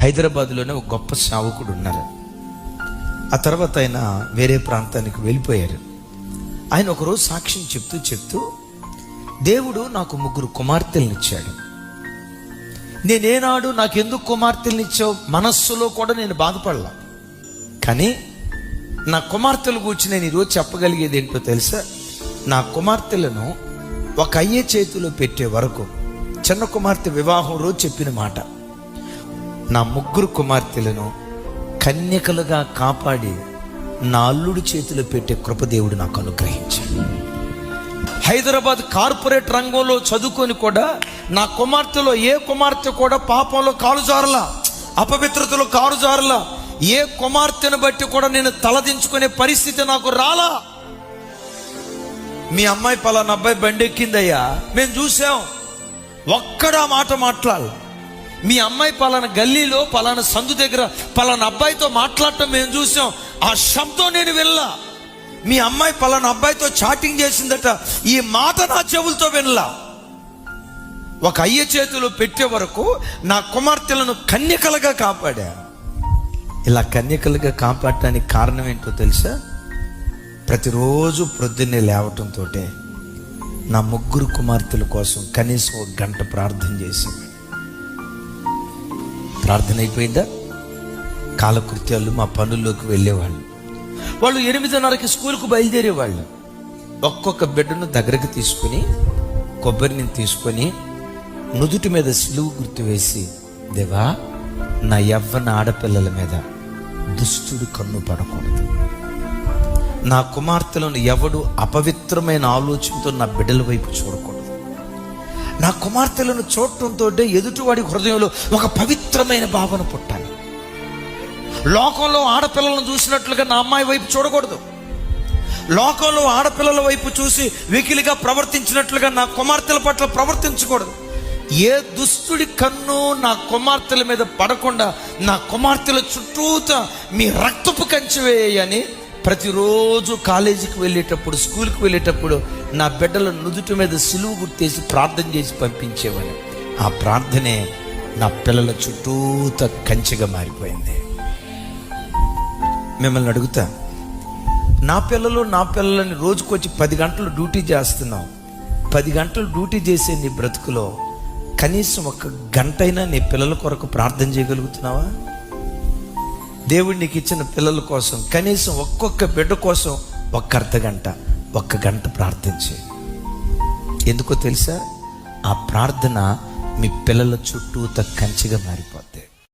హైదరాబాద్లోనే ఒక గొప్ప సేవకుడు ఉన్నారు. ఆ తర్వాత ఆయన వేరే ప్రాంతానికి వెళ్ళిపోయారు. ఆయన ఒకరోజు సాక్ష్యం చెప్తూ దేవుడు నాకు 3 కుమార్తెలను ఇచ్చాడు. నేనేనాడు నాకెందుకు కుమార్తెలను ఇచ్చావు మనస్సులో కూడా నేను బాధపడలా. కానీ నా కుమార్తెల గురించి నేను ఈరోజు చెప్పగలిగేది ఏంటో తెలుసా? నా కుమార్తెలను ఒక అయ్యే చేతిలో పెట్టే వరకు, చిన్న కుమార్తె వివాహం రోజు చెప్పిన మాట, నా 3 కుమార్తెలను కన్యకలుగా కాపాడి నా అల్లుడి చేతిలో పెట్టే కృపదేవుడు నాకు అనుగ్రహించాడు. హైదరాబాద్ కార్పొరేట్ రంగంలో చదువుకొని కూడా నా కుమార్తెలో ఏ కుమార్తె కూడా పాపంలో కాలు జారలా, అపవిత్రతలో కాలు జారలా. ఏ కుమార్తెను బట్టి కూడా నేను తలదించుకునే పరిస్థితి నాకు రాలా. మీ అమ్మాయి పలానా అబ్బాయి బండి ఎక్కిందయ్యా, మేము చూసాం, ఒక్కడా మాట మాట్లాడాలి. మీ అమ్మాయి పలానా గల్లీలో పలానా సందు దగ్గర పలానా అబ్బాయితో మాట్లాడటం మేము చూసాం, ఆ శబ్దం నేను వినలా. మీ అమ్మాయి పలానా అబ్బాయితో చాటింగ్ చేసిందట, ఈ మాట నా చెవులతో వినలా. ఒక అయ్య చేతిలో పెట్టే వరకు నా కుమార్తెలను కన్యకలుగా కాపాడా. ఇలా కన్యకలుగా కాపాడటానికి కారణం ఏంటో తెలుసా? ప్రతిరోజు ప్రొద్దున్నే లేవటంతో నా 3 కుమార్తెల కోసం కనీసం 1 గంట ప్రార్థన చేసింది. ప్రార్థన అయిపోయిందా, కాలకృత్యాలు మా పనుల్లోకి వెళ్ళేవాళ్ళు. వాళ్ళు 8:30కి స్కూల్కు బయలుదేరేవాళ్ళు. ఒక్కొక్క బిడ్డను దగ్గరకు తీసుకుని కొబ్బరిని తీసుకొని నుదుటి మీద సిలువ గుర్తు వేసి, దేవా నా యవ్వన ఆడపిల్లల మీద దుష్టుడు కన్ను పడకూడదు, నా కుమార్తెలను ఎవడు అపవిత్రమైన ఆలోచనతో నా బిడ్డల వైపు చూడకూడదు, నా కుమార్తెలను చూడటంతో ఎదుటివాడి హృదయంలో ఒక పవిత్రమైన భావన పుట్టాలి. లోకంలో ఆడపిల్లలను చూసినట్లుగా నా అమ్మాయి వైపు చూడకూడదు, లోకంలో ఆడపిల్లల వైపు చూసి వెకిలిగా ప్రవర్తించినట్లుగా నా కుమార్తెల పట్ల ప్రవర్తించకూడదు. ఏ దుస్తుడి కన్ను నా కుమార్తెల మీద పడకుండా నా కుమార్తెల చుట్టూతా మీ రక్తపు కంచె వేయని ప్రతిరోజు కాలేజీకి వెళ్ళేటప్పుడు, స్కూల్కి వెళ్ళేటప్పుడు నా బిడ్డల నుదుటి మీద సిలువ గుర్తేసి ప్రార్థన చేసి పంపించేవాడిని. ఆ ప్రార్థనే నా పిల్లల చుట్టూతా కంచెగా మారిపోయింది. మిమ్మల్ని అడుగుతా, నా పిల్లలని రోజుకొచ్చి 10 గంటలు డ్యూటీ చేస్తున్నావు. 10 గంటలు డ్యూటీ చేసే నీ బ్రతుకులో కనీసం 1 గంటైనా నీ పిల్లల కొరకు ప్రార్థన చేయగలుగుతున్నావా? దేవుడు నీకు ఇచ్చిన పిల్లల కోసం కనీసం ఒక్కొక్క బిడ్డ కోసం 1 అర్ధగంట, 1 గంట ప్రార్థించే. ఎందుకో తెలుసా? ఆ ప్రార్థన మీ పిల్లల చుట్టూ కంచెగా మారిపోతుంది.